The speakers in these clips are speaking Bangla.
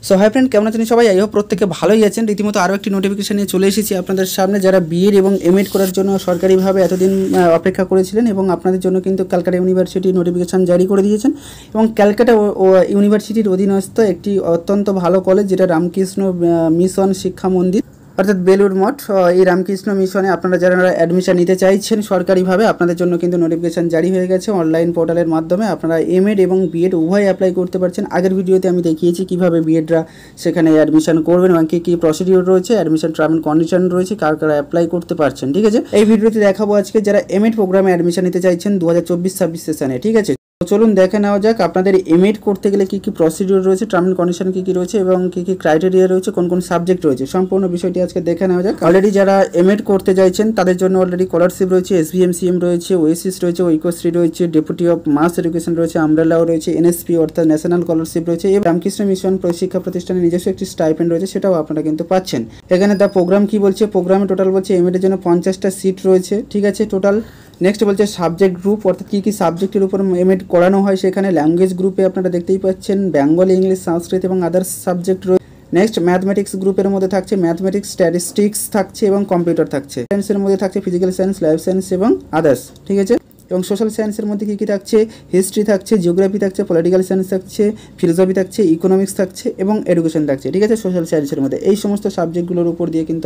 সো হাই ফ্রেন্ড, কেমন আছেন সবাই? আই হোপ প্রত্যেকে ভালোই আছেন। রীতিমতো আরও একটি নোটিফিকেশন নিয়ে চলে এসেছি আপনাদের সামনে। যারা বিএড এবং এমএড করার জন্য সরকারিভাবে এতদিন অপেক্ষা করেছিলেন এবং আপনাদের জন্য কিন্তু ক্যালকাটা ইউনিভার্সিটি নোটিফিকেশান জারি করে দিয়েছেন। এবং ক্যালকাটা ইউনিভার্সিটির অধীনস্থ একটি অত্যন্ত ভালো কলেজ, যেটা রামকৃষ্ণ মিশন শিক্ষা মন্দির অর্থাৎ বেলুড় মঠ। এই রামকৃষ্ণ মিশনে আপনারা যারা অ্যাডমিশন নিতে চাইছেন সরকারিভাবে, আপনাদের জন্য কিন্তু নোটিফিকেশান জারি হয়ে গেছে। অনলাইন পোর্টালের মাধ্যমে আপনারা এমএড এবং বিএড উভয় অ্যাপ্লাই করতে পারছেন। আগের ভিডিওতে আমি দেখিয়েছি কীভাবে বিএডরা সেখানে অ্যাডমিশন করবেন এবং কী প্রসিডিওর রয়েছে, অ্যাডমিশন টার্ম অ্যান্ড কন্ডিশন রয়েছে, কার কারা অ্যাপ্লাই করতে পারছেন। ঠিক আছে, এই ভিডিওতে দেখাবো আজকে যারা এমএড প্রোগ্রামে অ্যাডমিশন নিতে চাইছেন 2024-26 সেশনে। ঠিক আছে, চলুন দেখে নেওয়া যাক আপনাদের এমএড করতে গেলে কী কী প্রসিডিওর রয়েছে, টার্ম অ্যান্ড কন্ডিশন কী কী রয়েছে এবং কী কী ক্রাইটেরিয়া রয়েছে, কোন কোন সাবজেক্ট রয়েছে, সম্পূর্ণ বিষয়টি আজকে দেখে নেওয়া যাক। অলরেডি যারা এমএড করতে চাইছেন তাদের জন্য অলরেডি স্কলারশিপ রয়েছে, এসভিএমসিএম রয়েছে, ওএসিস রয়েছে, ঐক্যশ্রী রয়েছে, ডেপুটি অফ মাস এডুকেশন রয়েছে, আমব্রেলাও রয়েছে, এনএসপি অর্থাৎ ন্যাশনাল স্কলারশিপ রয়েছে এবং রামকৃষ্ণ মিশন শিক্ষা প্রতিষ্ঠানের নিজস্ব একটি স্টাইপেন্ড রয়েছে, সেটাও আপনারা কিন্তু পাচ্ছেন। এখানে দ্য প্রোগ্রাম কি বলছে, প্রোগ্রামে টোটাল বলছে এমএড এর জন্য 50টা সিট রয়েছে। ঠিক আছে, টোটাল। নেক্সট বলছে সাবজেক্ট গ্রুপ, অর্থাৎ কী কী সাবজেক্টের উপর এমএড করানো হয় সেখানে। ল্যাঙ্গুয়েজ গ্রুপে আপনারা দেখতেই পাচ্ছেন বেঙ্গলি, ইংলিশ, সংস্কৃত এবং আদার্স সাবজেক্ট রয়েছে। নেক্সট ম্যাথমেটিক্স গ্রুপের মধ্যে থাকছে ম্যাথমেটিক্স, স্ট্যাটিস্টিক্স থাকছে এবং কম্পিউটার থাকছে। সায়েন্সের মধ্যে থাকছে ফিজিক্যাল সায়েন্স, লাইফ সায়েন্স এবং আদার্স। ঠিক আছে, এবং সোশ্যাল সায়েন্সের মধ্যে কী কী থাকছে, হিস্ট্রি থাকছে, জিওগ্রাফি থাকছে, পলিটিক্যাল সায়েন্স থাকছে, ফিলোসফি থাকছে, ইকোনমিক্স থাকছে এবং এডুকেশন থাকছে। ঠিক আছে, সোশ্যাল সায়েন্সের মধ্যে এই সমস্ত সাবজেক্টগুলোর উপর দিয়ে কিন্তু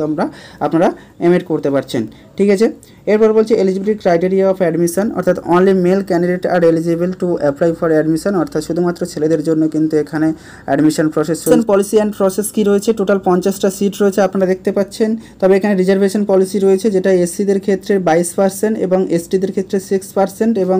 আপনারা এমএড করতে পারছেন। ঠিক আছে, এরপর বলছে এলিজিবিলিটি ক্রাইটেরিয়া অফ অ্যাডমিশন, অর্থাৎ only male candidate are eligible to apply for admission, অর্থাৎ শুধুমাত্র ছেলেদের জন্য কিন্তু এখানে admission process. Policy and process কী রয়েছে, টোটাল 50টা সিট রয়েছে আপনারা দেখতে পাচ্ছেন। তবে এখানে রিজার্ভেশন পলিসি রয়েছে, যেটা এসসিদের ক্ষেত্রে 22% এবং এসটিদের ক্ষেত্রে 6% এবং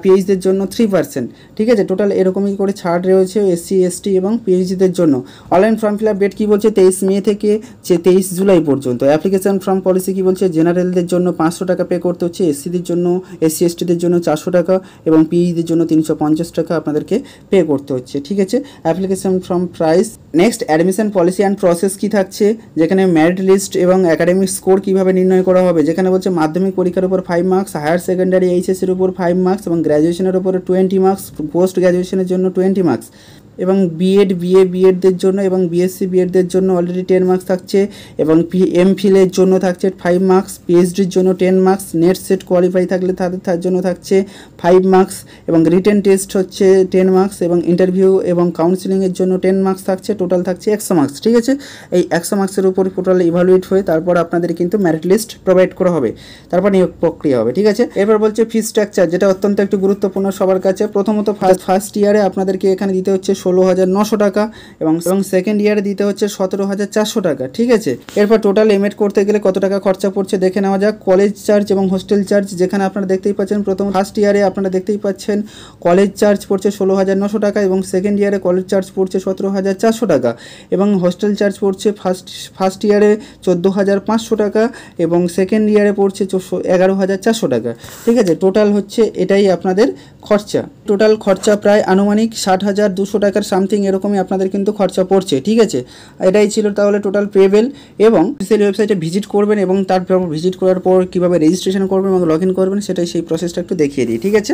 পিএইচদের জন্য 3%। ঠিক আছে, টোটাল এরকমই করে ছাড় রয়েছে এসসি, এসটি এবং পিএইচদের জন্য। Online form fill up date কী বলছে, 23 মে থেকে 23 জুলাই পর্যন্ত। অ্যাপ্লিকেশন ফর্ম পলিসি কী বলছে, জেনারেলদের জন্য 500 টাকা পে করতে হচ্ছে, এসসিদের জন্য, এসসি এসটিদের জন্য 400 টাকা এবং পিএইচদের জন্য 350 টাকা আপনাদেরকে পে করতে হচ্ছে। ঠিক আছে, application form price. Next admission policy and process কী থাকছে, যেখানে মেরিট লিস্ট এবং একাডেমিক স্কোর কীভাবে নির্ণয় করা হবে, যেখানে বলছে মাধ্যমিক পরীক্ষার উপর 5 মার্কস, হায়ার সেকেন্ডারি এইচএসের উপর 5 মার্কস এবং গ্র্যাজুয়েশনের উপরে 20 মার্কস, পোস্ট গ্র্যাজুয়েশনের জন্য 20 মার্কস এবং বিএড, বিএডদের জন্য এবং বিএসসি বিএডদের জন্য অলরেডি 10 মার্কস থাকছে এবং এমফিলের জন্য থাকছে 5 মার্কস, পিএইচডির জন্য 10 মার্কস, নেট সেট কোয়ালিফাই থাকলে তার জন্য থাকছে 5 মার্কস এবং রিটেন টেস্ট হচ্ছে 10 মার্কস এবং ইন্টারভিউ এবং কাউন্সিলিংয়ের জন্য 10 মার্কস থাকছে, টোটাল থাকছে 100 মার্কস। ঠিক আছে, এই 100 মার্কসের উপর টোটাল ইভালুয়েট হয়ে তারপর আপনাদের কিন্তু মেরিট লিস্ট প্রোভাইড করা হবে, তারপর নিয়োগ প্রক্রিয়া হবে। ঠিক আছে, এরপর বলছে ফি স্ট্রাকচার, যেটা অত্যন্ত একটু গুরুত্বপূর্ণ সবার কাছে। প্রথমত ফার্স্ট ইয়ারে আপনাদেরকে এখানে দিতে হচ্ছে 16,900 টাকা এবং সেকেন্ড ইয়ারে দিতে হচ্ছে 17,400 টাকা। ঠিক আছে, এরপর টোটাল এমএড করতে গেলে কত টাকা খরচা পড়ছে দেখে নেওয়া যাক। কলেজ চার্জ এবং হোস্টেল চার্জ, যেখানে আপনারা দেখতেই পাচ্ছেন প্রথম ফার্স্ট ইয়ারে আপনারা দেখতেই পাচ্ছেন কলেজ চার্জ পড়ছে 16,900 টাকা এবং সেকেন্ড ইয়ারে কলেজ চার্জ পড়ছে 17,400 টাকা এবং হোস্টেল চার্জ পড়ছে ফার্স্ট ইয়ারে 14,500 টাকা এবং সেকেন্ড ইয়ারে পড়ছে 11,400 টাকা। ঠিক আছে, টোটাল হচ্ছে এটাই আপনাদের খরচা। টোটাল খরচা প্রায় আনুমানিক 60,200 টাকার সামথিং এরকমই আপনাদের কিন্তু খরচা পড়ছে। ঠিক আছে, এটাই ছিল তাহলে টোটাল পেবেল। এবং অফিসিয়াল ওয়েবসাইটে ভিজিট করবেন এবং তারপর ভিজিট করার পর কীভাবে রেজিস্ট্রেশন করবেন এবং লগ ইন করবেন সেটাই সেই প্রসেসটা একটু দেখিয়ে দিই। ঠিক আছে,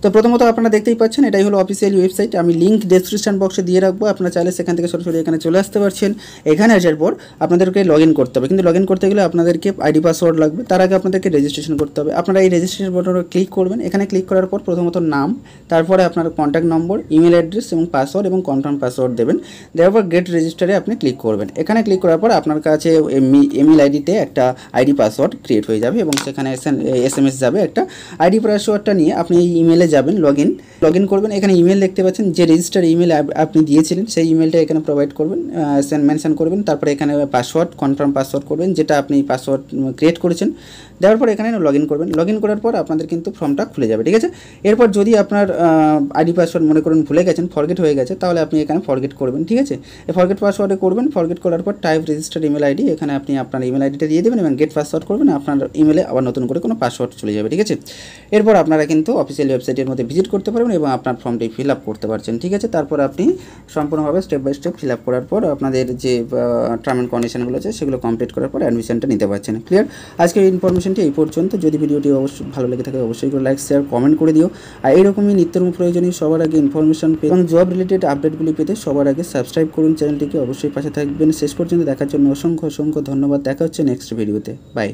তো প্রথমত আপনারা দেখতেই পাচ্ছেন এটাই হলো অফিসিয়াল ওয়েবসাইট। আমি লিঙ্ক ডেসক্রিপশন বক্সে দিয়ে রাখবো, আপনারা চাইলে সেখান থেকে সরাসরি এখানে চলে আসতে পারছেন। এখানে আসার পর আপনাদেরকে লগ ইন করতে হবে, কিন্তু লগ ইন করতে গেলে আপনাদেরকে আইডি পাসওয়ার্ড লাগবে, তার আগে আপনাদেরকে রেজিস্ট্রেশন করতে হবে। আপনারা এই রেজিস্ট্রেশন বাটনে ক্লিক করবেন, এখানে ক্লিক করার পর প্রথমত নাম, তারপরে আপনার কন্ট্যাক্ট নম্বর, ইমেল অ্যাড্রেস এবং পাসওয়ার্ড এবং কনফার্ম পাসওয়ার্ড দেবেন। দেওয়ার পর গেট রেজিস্টারে আপনি ক্লিক করবেন। এখানে ক্লিক করার পর আপনার কাছে ইমেল আইডিতে একটা আইডি পাসওয়ার্ড ক্রিয়েট হয়ে যাবে এবং সেখানে এসএমএস যাবে একটা। আইডি পাসওয়ার্ডটা নিয়ে আপনি এই ইমেলে যাবেন, লগ ইন করবেন। এখানে ইমেল দেখতে পাচ্ছেন, যে রেজিস্টার ইমেল আপনি দিয়েছিলেন সেই ইমেলটা এখানে প্রোভাইড করবেন, মেনশন করবেন। তারপরে এখানে পাসওয়ার্ড, কনফার্ম পাসওয়ার্ড করবেন, যেটা আপনি পাসওয়ার্ড ক্রিয়েট করেছেন। দেওয়ার পর এখানে লগ ইন করবেন। লগ ইন করার পর আপনাদের কিন্তু ফর্মটা খুলে যাবে। ঠিক আছে, এরপর যদি আপনার আইডি পাসওয়ার্ড মনে করুন ভুলে গেছেন, ফরগেট হয়ে গেছে, তাহলে আপনি এখানে ফরগেট করবেন। ঠিক আছে, এই ফরগেট পাসওয়ার্ডে করবেন। ফরগেট করার পর টাইপ রেজিস্টার ইমেল আইডি, এখানে আপনি আপনার ইমেল আইডিটা দিয়ে দেবেন এবং গেট পাসওয়ার্ড করবেন। আপনার ইমেলে আবার নতুন করে কোনো পাসওয়ার্ড চলে যাবে। ঠিক আছে, এরপর আপনারা কিন্তু অফিসিয়াল ওয়েবসাইটের মধ্যে ভিজিট করতে পারবেন এবং আপনার ফর্মটি ফিল আপ করতে পারছেন। ঠিক আছে, তারপর আপনি সম্পূর্ণভাবে step by step fill up করার পর আপনাদের যে টার্ম অ্যান্ড কন্ডিশনগুলো আছে সেগুলো কমপ্লিট করার পর অ্যাডমিশনটা নিতে পারছেন। ক্লিয়ার, আজকের ইনফরমেশনটি এই পর্যন্ত। যদি ভিডিওটি অবশ্যই ভালো লেগে থাকে অবশ্যই করে লাইক, শেয়ার, কমেন্ট করে দিও। আর এইরকমই নিত্য প্রয়োজনীয় সবার আগে ইনফরমেশন এবং জব রিলেটেড রিলেটেড আপডেটগুলি পেতে সবার আগে সাবস্ক্রাইব করুন চ্যানেলটিকে, অবশ্যই পাশে থাকবেন। শেষ পর্যন্ত দেখার জন্য অসংখ্য ধন্যবাদ। দেখা হচ্ছে নেক্সট ভিডিওতে। বাই।